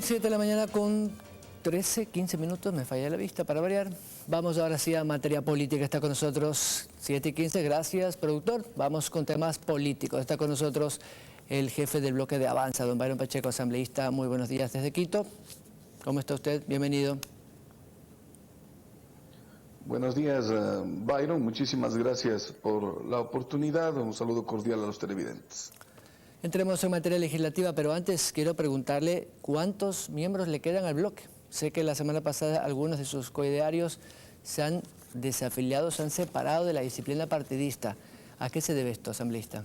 7 de la mañana con 13, 15 minutos, me falla la vista para variar. Vamos ahora sí a materia política, está con nosotros 7 y 15, gracias productor. Vamos con temas políticos, está con nosotros el jefe del bloque de Avanza, don Byron Pacheco, asambleísta. Muy buenos días desde Quito. ¿Cómo está usted? Bienvenido. Buenos días, Byron. Muchísimas gracias por la oportunidad. Un saludo cordial a los televidentes. Entremos en materia legislativa, pero antes quiero preguntarle cuántos miembros le quedan al bloque. Sé que la semana pasada algunos de sus coidearios se han desafiliado, se han separado de la disciplina partidista. ¿A qué se debe esto, asambleísta?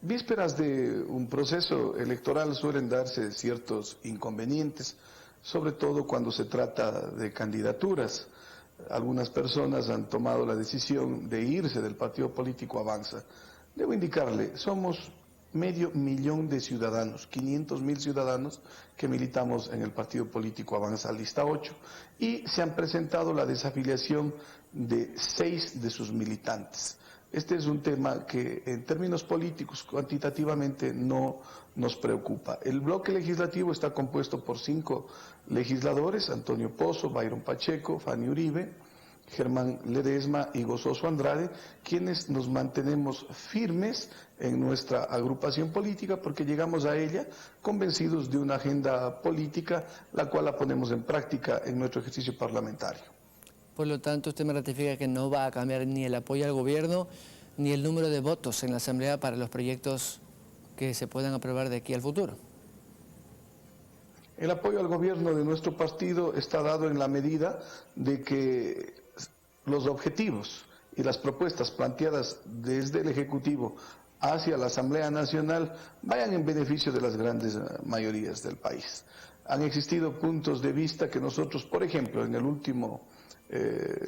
Vísperas de un proceso electoral suelen darse ciertos inconvenientes, sobre todo cuando se trata de candidaturas. Algunas personas han tomado la decisión de irse del partido político Avanza. Debo indicarle, somos 500.000 de ciudadanos, 500.000 ciudadanos que militamos en el partido político Avanza Lista 8 y se han presentado la desafiliación de 6 de sus militantes. Este es un tema que en términos políticos cuantitativamente no nos preocupa. El bloque legislativo está compuesto por 5 legisladores, Antonio Pozo, Byron Pacheco, Fanny Uribe, Germán Ledesma y Gozoso Andrade, quienes nos mantenemos firmes en nuestra agrupación política porque llegamos a ella convencidos de una agenda política la cual la ponemos en práctica en nuestro ejercicio parlamentario. Por lo tanto, usted me ratifica que no va a cambiar ni el apoyo al gobierno ni el número de votos en la Asamblea para los proyectos que se puedan aprobar de aquí al futuro. El apoyo al gobierno de nuestro partido está dado en la medida de que los objetivos y las propuestas planteadas desde el Ejecutivo hacia la Asamblea Nacional vayan en beneficio de las grandes mayorías del país. Han existido puntos de vista que nosotros, por ejemplo, en el último,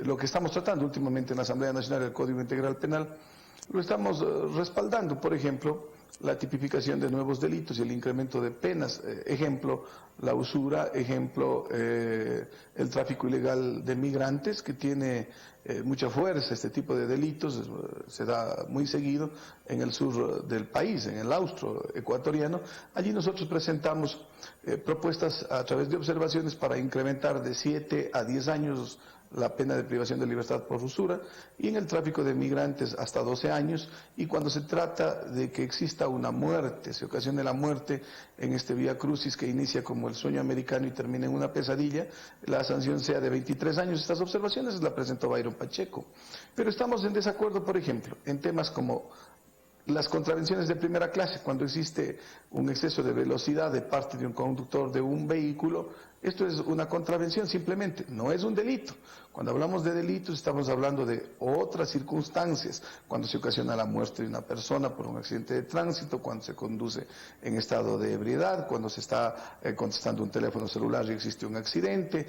lo que estamos tratando últimamente en la Asamblea Nacional, el Código Integral Penal, lo estamos respaldando, por ejemplo, la tipificación de nuevos delitos y el incremento de penas, ejemplo, la usura, ejemplo, el tráfico ilegal de migrantes, que tiene mucha fuerza. Este tipo de delitos se da muy seguido en el sur del país, en el austro ecuatoriano. Allí nosotros presentamos propuestas a través de observaciones para incrementar de 7 a 10 años la pena de privación de libertad por usura, y en el tráfico de migrantes hasta 12 años, y cuando se trata de que exista una muerte, se ocasione la muerte en este vía crucis que inicia como el sueño americano y termina en una pesadilla, la sanción sea de 23 años. Estas observaciones las presentó Byron Pacheco. Pero estamos en desacuerdo, por ejemplo, en temas como las contravenciones de primera clase, cuando existe un exceso de velocidad de parte de un conductor de un vehículo. Esto es una contravención simplemente, no es un delito. Cuando hablamos de delitos estamos hablando de otras circunstancias, cuando se ocasiona la muerte de una persona por un accidente de tránsito, cuando se conduce en estado de ebriedad, cuando se está contestando un teléfono celular y existe un accidente,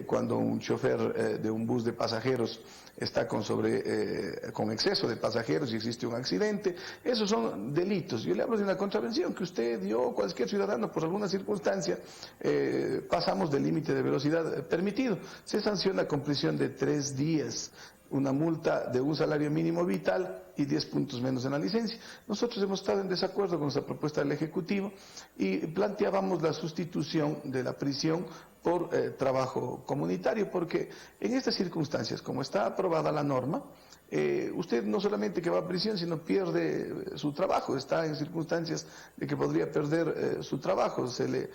cuando un chofer de un bus de pasajeros está con exceso de pasajeros y existe un accidente. Esos son delitos. Yo le hablo de una contravención que usted, yo, cualquier ciudadano, por alguna circunstancia, pasamos del límite de velocidad permitido. Se sanciona con prisión de 3 días, una multa de un salario mínimo vital y 10 puntos menos en la licencia. Nosotros hemos estado en desacuerdo con esa propuesta del Ejecutivo y planteábamos la sustitución de la prisión por trabajo comunitario, porque en estas circunstancias, como está aprobada la norma, usted no solamente que va a prisión, sino pierde su trabajo, está en circunstancias de que podría perder su trabajo, se le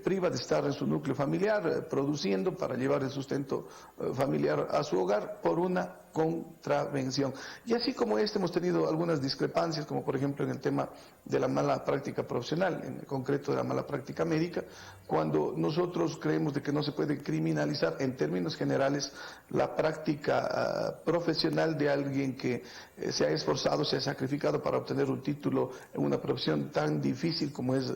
priva de estar en su núcleo familiar, produciendo para llevar el sustento familiar a su hogar por una contravención. Y así como hemos tenido algunas discrepancias, como por ejemplo en el tema de la mala práctica profesional, en concreto de la mala práctica médica, cuando nosotros creemos de que no se puede criminalizar en términos generales la práctica profesional de alguien que se ha esforzado, se ha sacrificado para obtener un título en una profesión tan difícil como es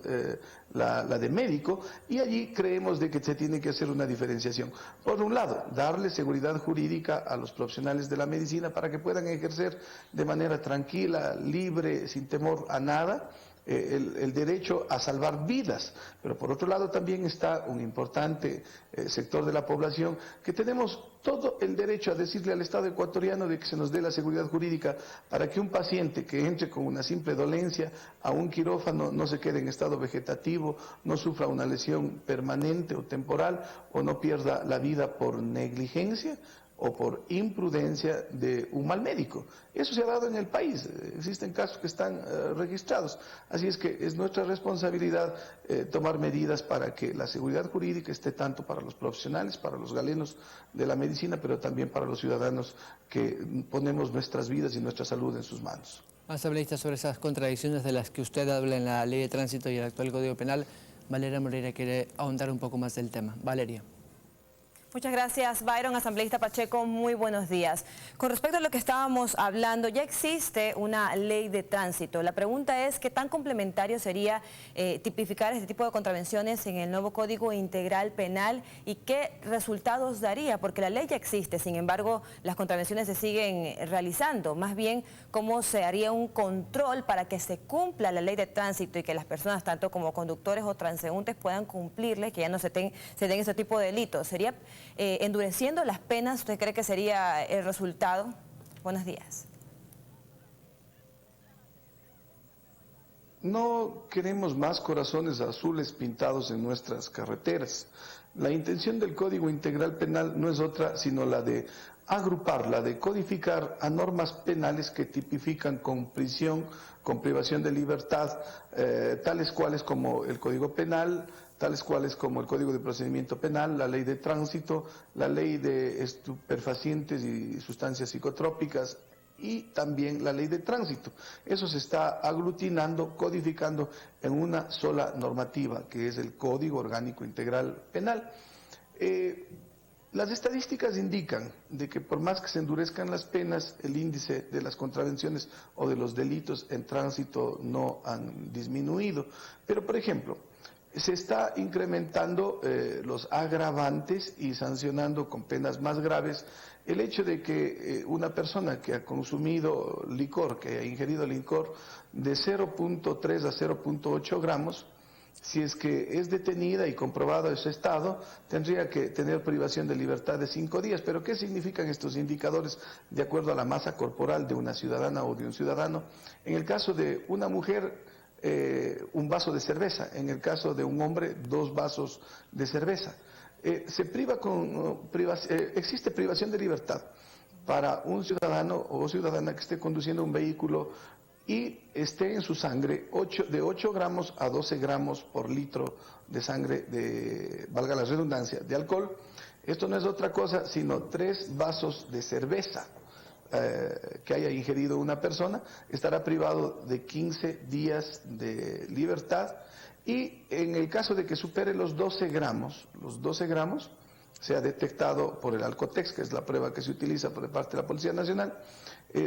la de médico, y allí creemos de que se tiene que hacer una diferenciación. Por un lado, darle seguridad jurídica a los profesionales de la medicina para que puedan ejercer de manera tranquila, libre, sin temor a nada, el derecho a salvar vidas, pero por otro lado también está un importante sector de la población que tenemos todo el derecho a decirle al Estado ecuatoriano de que se nos dé la seguridad jurídica para que un paciente que entre con una simple dolencia a un quirófano no se quede en estado vegetativo, no sufra una lesión permanente o temporal o no pierda la vida por negligencia o por imprudencia de un mal médico. Eso se ha dado en el país, existen casos que están registrados, así es que es nuestra responsabilidad tomar medidas para que la seguridad jurídica esté tanto para los profesionales, para los galenos de la medicina, pero también para los ciudadanos que ponemos nuestras vidas y nuestra salud en sus manos. Asambleísta, sobre esas contradicciones de las que usted habla en la Ley de Tránsito y el actual Código Penal, Valeria Moreira quiere ahondar un poco más del tema. Valeria. Muchas gracias, Byron. Asambleísta Pacheco, muy buenos días. Con respecto a lo que estábamos hablando, ya existe una ley de tránsito. La pregunta es, ¿qué tan complementario sería tipificar este tipo de contravenciones en el nuevo Código Integral Penal y qué resultados daría? Porque la ley ya existe, sin embargo, las contravenciones se siguen realizando. Más bien, ¿cómo se haría un control para que se cumpla la ley de tránsito y que las personas, tanto como conductores o transeúntes, puedan cumplirle, que ya no se den ese tipo de delitos? ¿Sería endureciendo las penas? ¿Usted cree que sería el resultado? Buenos días. No queremos más corazones azules pintados en nuestras carreteras. La intención del Código Integral Penal no es otra sino la de agrupar, la de codificar a normas penales que tipifican con prisión, con privación de libertad, tales cuales como el Código Penal, tales cuales como el Código de Procedimiento Penal, la Ley de Tránsito, la Ley de Estupefacientes y Sustancias Psicotrópicas y también la Ley de Tránsito. Eso se está aglutinando, codificando en una sola normativa, que es el Código Orgánico Integral Penal. Las estadísticas indican de que por más que se endurezcan las penas, el índice de las contravenciones o de los delitos en tránsito no han disminuido. Pero, por ejemplo, se está incrementando los agravantes y sancionando con penas más graves el hecho de que una persona que ha consumido licor, que ha ingerido licor de 0.3 a 0.8 gramos, si es que es detenida y comprobado ese estado, tendría que tener privación de libertad de 5 días. Pero ¿qué significan estos indicadores de acuerdo a la masa corporal de una ciudadana o de un ciudadano? En el caso de una mujer, un vaso de cerveza; en el caso de un hombre, 2 vasos de cerveza. Existe privación de libertad para un ciudadano o ciudadana que esté conduciendo un vehículo y esté en su sangre de 8 gramos a 12 gramos por litro de sangre valga la redundancia, de alcohol. Esto no es otra cosa sino 3 vasos de cerveza que haya ingerido una persona, estará privado de 15 días de libertad, y en el caso de que supere los 12 gramos, sea detectado por el Alcotex, que es la prueba que se utiliza por parte de la Policía Nacional,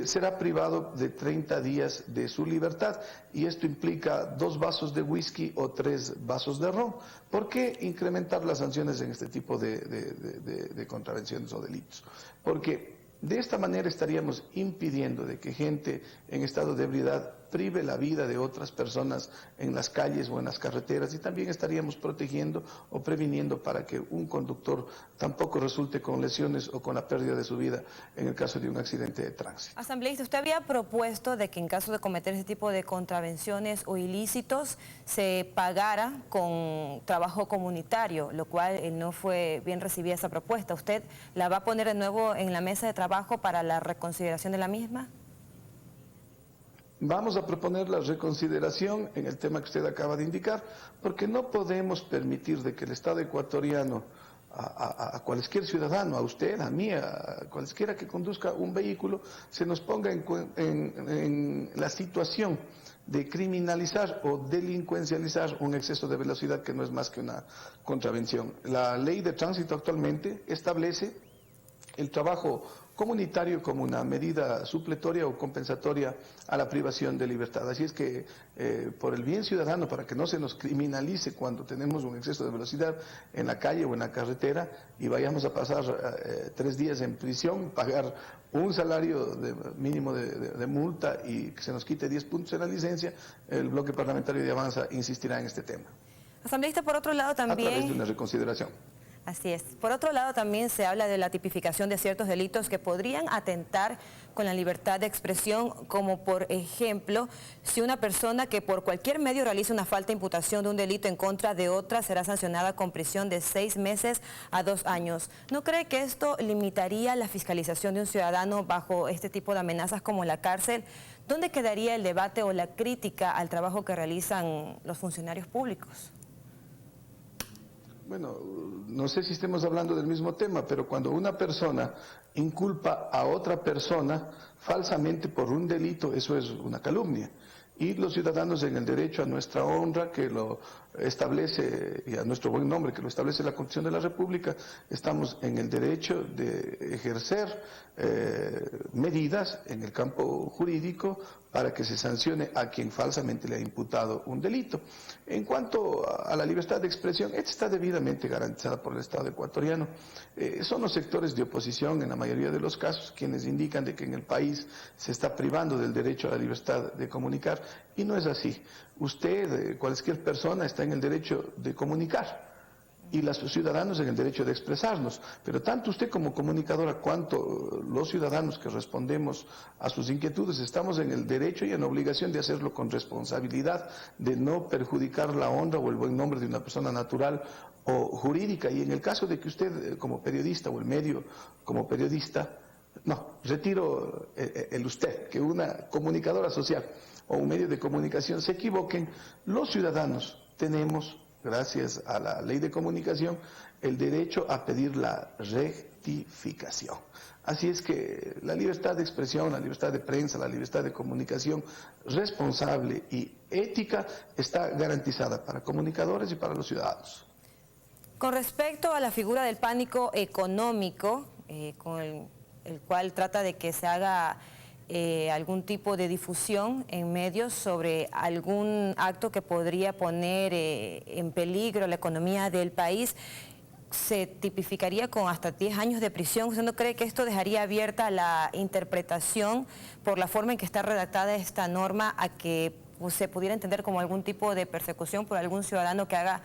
será privado de 30 días de su libertad, y esto implica 2 vasos de whisky o 3 vasos de ron. ¿Por qué incrementar las sanciones en este tipo de contravenciones o delitos? Porque de esta manera estaríamos impidiendo de que gente en estado de ebriedad prive la vida de otras personas en las calles o en las carreteras, y también estaríamos protegiendo o previniendo para que un conductor tampoco resulte con lesiones o con la pérdida de su vida en el caso de un accidente de tránsito. Asambleísta, usted había propuesto de que en caso de cometer ese tipo de contravenciones o ilícitos se pagara con trabajo comunitario, lo cual no fue bien recibida esa propuesta. ¿Usted la va a poner de nuevo en la mesa de trabajo para la reconsideración de la misma? Vamos a proponer la reconsideración en el tema que usted acaba de indicar, porque no podemos permitir de que el Estado ecuatoriano, a cualquier ciudadano, a usted, a mí, a cualquiera que conduzca un vehículo, se nos ponga en la situación de criminalizar o delincuencializar un exceso de velocidad que no es más que una contravención. La Ley de Tránsito actualmente establece el trabajo comunitario como una medida supletoria o compensatoria a la privación de libertad. Así es que por el bien ciudadano, para que no se nos criminalice cuando tenemos un exceso de velocidad en la calle o en la carretera y vayamos a pasar 3 días en prisión, pagar un salario mínimo de multa y que se nos quite 10 puntos en la licencia, el bloque parlamentario de Avanza insistirá en este tema. Asambleísta, por otro lado también... A través de una reconsideración. Así es. Por otro lado, también se habla de la tipificación de ciertos delitos que podrían atentar con la libertad de expresión, como por ejemplo, si una persona que por cualquier medio realiza una falta de imputación de un delito en contra de otra, será sancionada con prisión de 6 meses a 2 años. ¿No cree que esto limitaría la fiscalización de un ciudadano bajo este tipo de amenazas como la cárcel? ¿Dónde quedaría el debate o la crítica al trabajo que realizan los funcionarios públicos? Bueno, no sé si estemos hablando del mismo tema, pero cuando una persona inculpa a otra persona falsamente por un delito, eso es una calumnia. Y los ciudadanos en el derecho a nuestra honra, que lo establece, y a nuestro buen nombre, que lo establece la Constitución de la República, estamos en el derecho de ejercer medidas en el campo jurídico para que se sancione a quien falsamente le ha imputado un delito. En cuanto a la libertad de expresión, esta está debidamente garantizada por el Estado ecuatoriano. Son los sectores de oposición, en la mayoría de los casos, quienes indican de que en el país se está privando del derecho a la libertad de comunicar, y no es así. Usted, cualquier persona, está en el derecho de comunicar, y los ciudadanos en el derecho de expresarnos, pero tanto usted como comunicadora cuanto los ciudadanos que respondemos a sus inquietudes estamos en el derecho y en la obligación de hacerlo con responsabilidad, de no perjudicar la honra o el buen nombre de una persona natural o jurídica. Y en el caso de que usted como periodista o el medio como periodista, no, retiro el usted, que una comunicadora social o un medio de comunicación se equivoquen, los ciudadanos tenemos, gracias a la ley de comunicación, el derecho a pedir la rectificación. Así es que la libertad de expresión, la libertad de prensa, la libertad de comunicación responsable y ética está garantizada para comunicadores y para los ciudadanos. Con respecto a la figura del pánico económico, con el cual trata de que se haga algún tipo de difusión en medios sobre algún acto que podría poner en peligro la economía del país, se tipificaría con hasta 10 años de prisión. ¿Usted no cree que esto dejaría abierta la interpretación por la forma en que está redactada esta norma a que se pudiera entender como algún tipo de persecución por algún ciudadano que haga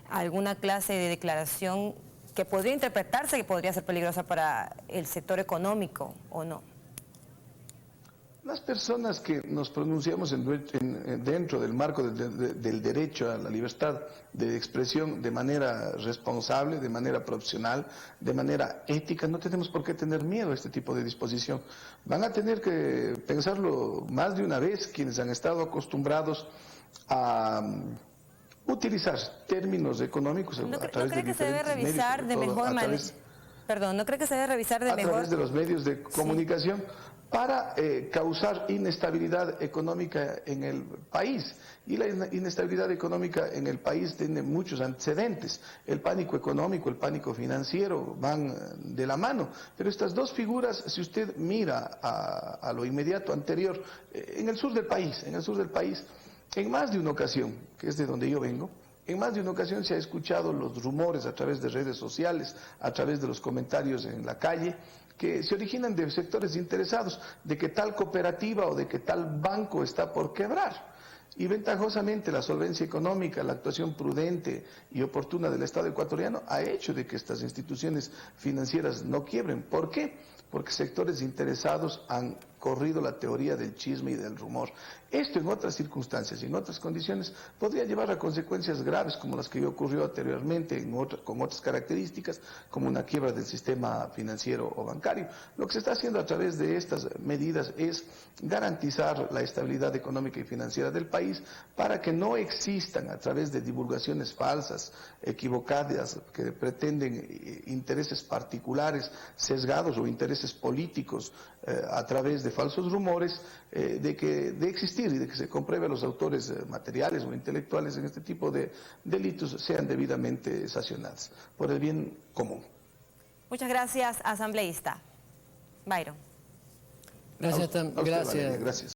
alguna clase de declaración que podría interpretarse que podría ser peligrosa para el sector económico o no? Las personas que nos pronunciamos dentro del marco del derecho a la libertad de expresión de manera responsable, de manera profesional, de manera ética, no tenemos por qué tener miedo a este tipo de disposición. Van a tener que pensarlo más de una vez quienes han estado acostumbrados a utilizar términos económicos a través de diferentes medios, ¿no cree que se debe revisar de mejor? A través de los medios de comunicación. Sí. Para causar inestabilidad económica en el país. Y la inestabilidad económica en el país tiene muchos antecedentes. El pánico económico, el pánico financiero van de la mano. Pero estas dos figuras, si usted mira a lo inmediato anterior, en el sur del país, en más de una ocasión, que es de donde yo vengo, en más de una ocasión se ha escuchado los rumores a través de redes sociales, a través de los comentarios en la calle, que se originan de sectores interesados, de que tal cooperativa o de que tal banco está por quebrar. Y ventajosamente la solvencia económica, la actuación prudente y oportuna del Estado ecuatoriano ha hecho de que estas instituciones financieras no quiebren. ¿Por qué? Porque sectores interesados han corrido la teoría del chisme y del rumor. Esto en otras circunstancias y en otras condiciones podría llevar a consecuencias graves como las que ya ocurrió anteriormente con otras características, como una quiebra del sistema financiero o bancario. Lo que se está haciendo a través de estas medidas es garantizar la estabilidad económica y financiera del país para que no existan a través de divulgaciones falsas, equivocadas, que pretenden intereses particulares, sesgados o intereses políticos a través de falsos rumores, de existir y de que se compruebe a los autores materiales o intelectuales en este tipo de delitos sean debidamente sancionados por el bien común. Muchas gracias, asambleísta. Byron. Gracias, A usted, gracias. Valeria, gracias.